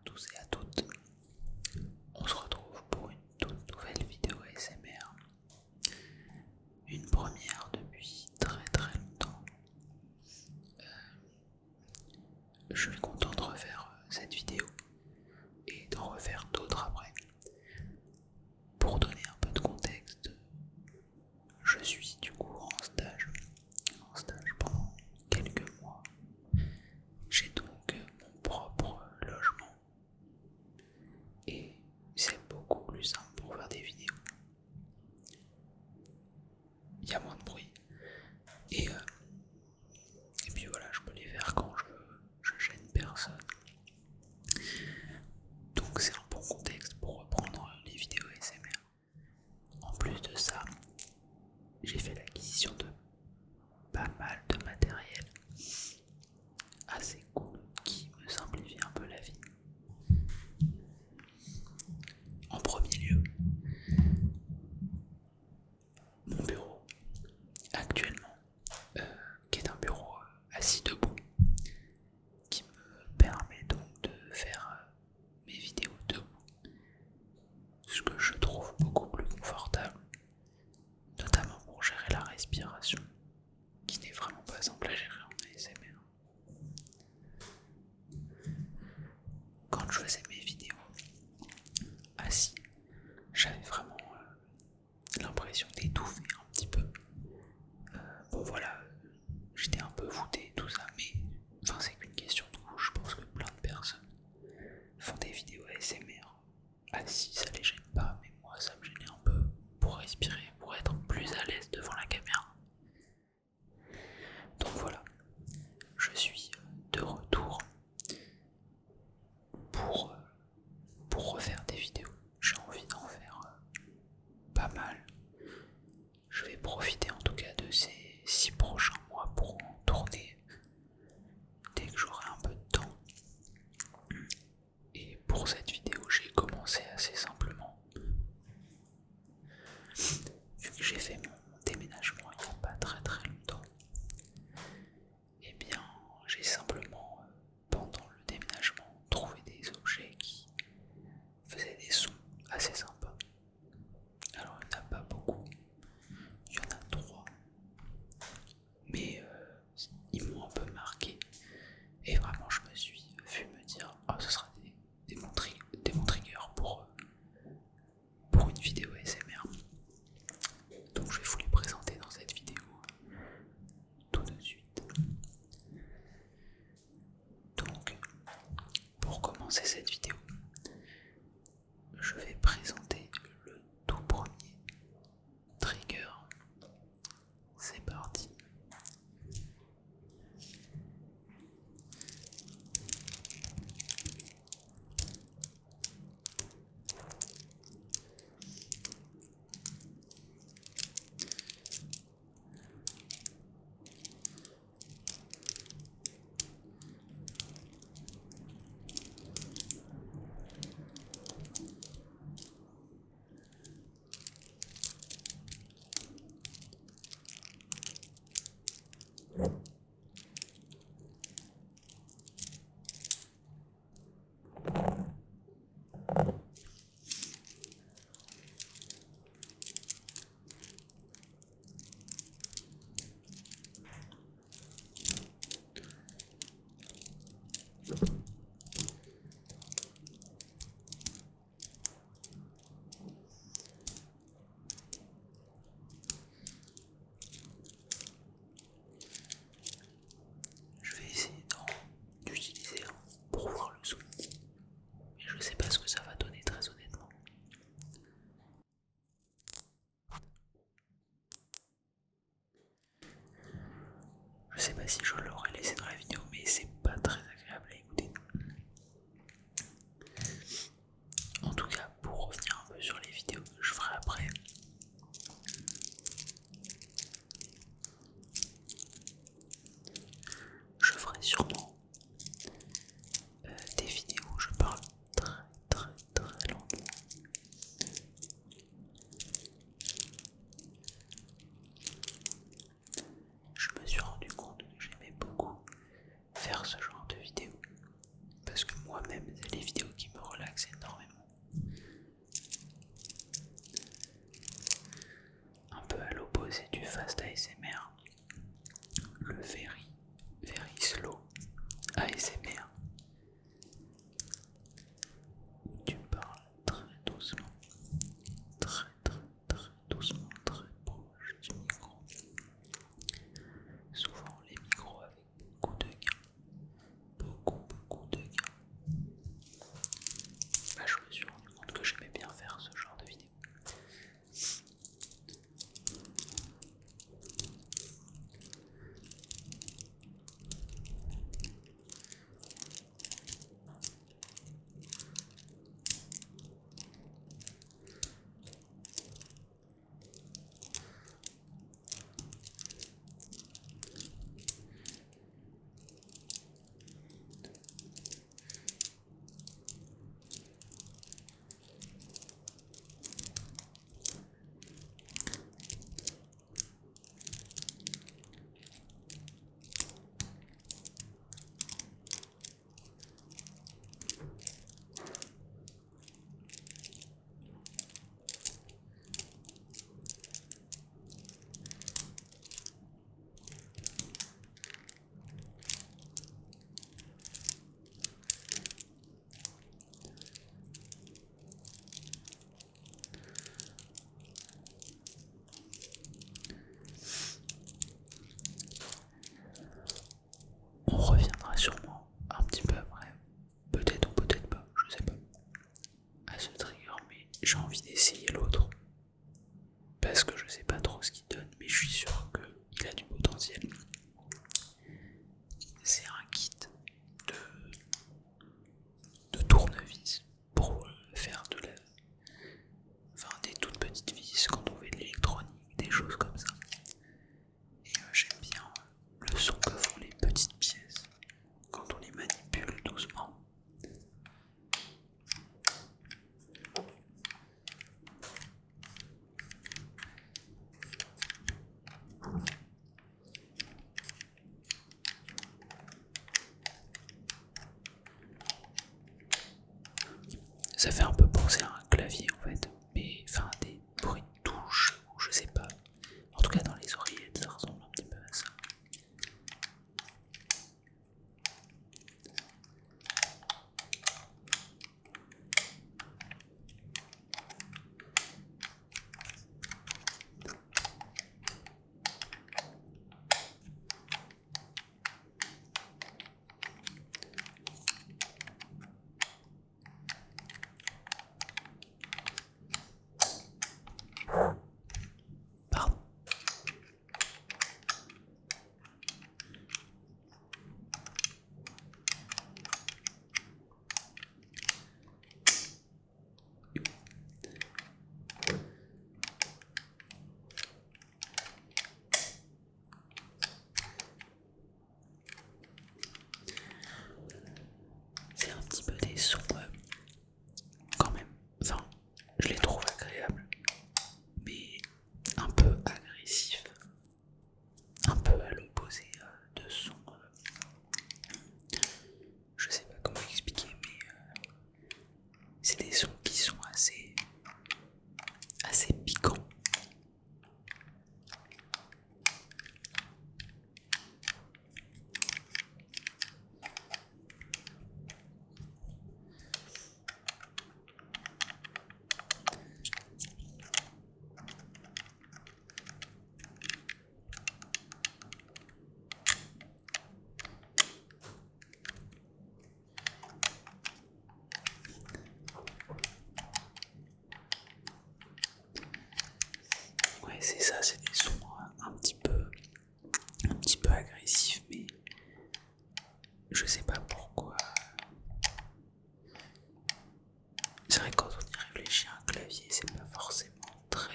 tous et à toutes. On se retrouve pour une toute nouvelle vidéo ASMR. Une première depuis très longtemps. Je suis content de refaire cette vidéo et d'en refaire d'autres après. Pour donner un peu de contexte, je suis du coup en stage pendant quelques mois. J'ai donc mon propre logement et c'est beaucoup plus simple pour faire des vidéos. Il y a moins de bruit et puis voilà, je peux les faire quand je veux, je gêne personne. Donc c'est un bon contexte pour reprendre les vidéos ASMR. En plus de ça, j'ai fait l'acquisition de pas mal de matériel assez cool qui me simplifie un peu la vie. En premier lieu, mon bureau actuellement, qui est un bureau assis debout, qui me permet donc de faire mes vidéos debout, ce que je trouve beaucoup plus confortable, notamment pour gérer la respiration, qui n'est vraiment pas simple à gérer en ASMR. Quand je faisais mes vidéos assis, j'avais vraiment l'impression d'étouffer un petit peu. Bon voilà, j'étais un peu voûté tout ça, mais enfin c'est qu'une question de goût. Je pense que plein de personnes font des vidéos ASMR assis, ça les gêne pas, mais moi ça me gênait un peu pour respirer, pour être plus à l'aise devant la caméra. Donc voilà, je suis de retour pour refaire des vidéos. J'ai envie d'en faire pas mal. Je vais profiter en tout cas de ces 6 prochains mois pour en tourner dès que j'aurai un peu de temps. Et pour cette vidéo, j'ai commencé assez simplement. Vu que j'ai fait mon déménagement il n'y a pas très longtemps, eh bien j'ai simplement, pendant le déménagement, trouvé des objets qui faisaient des sons assez sympas. Alors il n'y en a pas beaucoup, il y en a 3, mais ils m'ont un peu marqué. Et vraiment je me suis vu me dire, oh ce sera des bons triggers pour une vidéo ASMR. Donc je vais vous les présenter dans cette vidéo tout de suite. Donc pour commencer cette vidéo, je vais présenter le tout premier trigger. C'est parti. Je vais essayer d'utiliser un pour voir le son, mais je sais pas ce que ça va donner très honnêtement. Je sais pas si je l'aurais laissé dans la vidéo, mais c'est pas très agréable à écouter. En tout cas, pour revenir un peu sur les vidéos que je ferai après, je ferai sûrement des vidéos où je parle très lentement. Je me suis rendu compte que j'aimais beaucoup faire ce genre de vidéos, parce que moi-même, les vidéos qui Ça fait un peu penser à un clavier en fait, mais enfin des bruits de touche, ou je sais pas. En tout cas dans les oreillettes ça ressemble un petit peu à ça. Pardon. C'est un petit peu des sons quand même. Enfin, je les trouve agréables, mais un peu agressifs, un peu à l'opposé de sons. Je sais pas comment expliquer, mais c'est des sons qui sont assez piquants. Ouais, c'est ça, c'est des sons un petit peu agressifs, mais je sais pas pourquoi. C'est vrai que quand on y réfléchit, un clavier, c'est pas forcément enfin,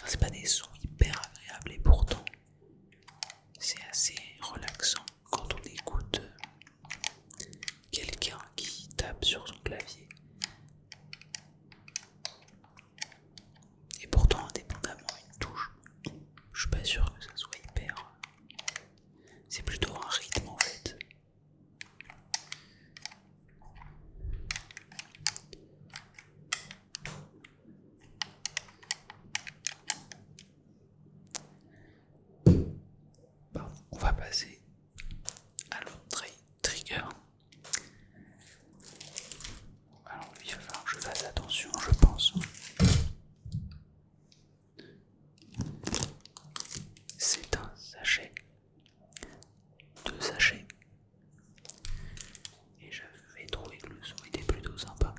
c'est pas des sons hyper agréables, et pourtant, c'est assez relaxant quand on écoute quelqu'un qui tape sur son clavier. Et pourtant, indépendamment une touche, je suis pas sûr que ça soit hyper. C'est plutôt un rythme en fait. Pardon, on va passer à l'autre trigger. Alors il va falloir que je fasse attention, je pense. C'est un sachet. 2 sachets. Et j'avais trouvé que le son était plutôt sympa.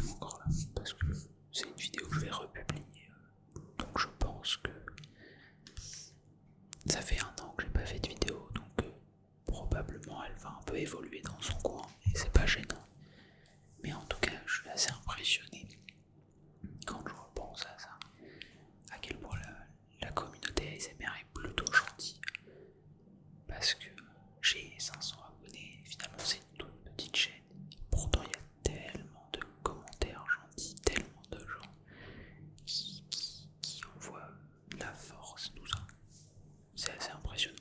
même encore là, parce que c'est une vidéo que je vais republier. Donc je pense que ça fait 1 an que j'ai pas fait de vidéo, donc probablement elle va un peu évoluer dans son coin, et c'est pas gênant. Mais en tout cas, je suis assez impressionné quand je repense à ça, à quel point la communauté ASMR est plutôt gentille. Parce que j'ai 500 abonnés, finalement c'est une toute petite chaîne. Pourtant il y a tellement de commentaires gentils, tellement de gens qui envoient la force, tout ça. C'est assez impressionnant.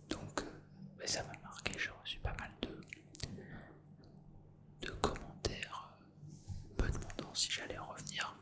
Donc ça m'a marqué, j'ai reçu pas mal de commentaires me demandant si j'allais revenir.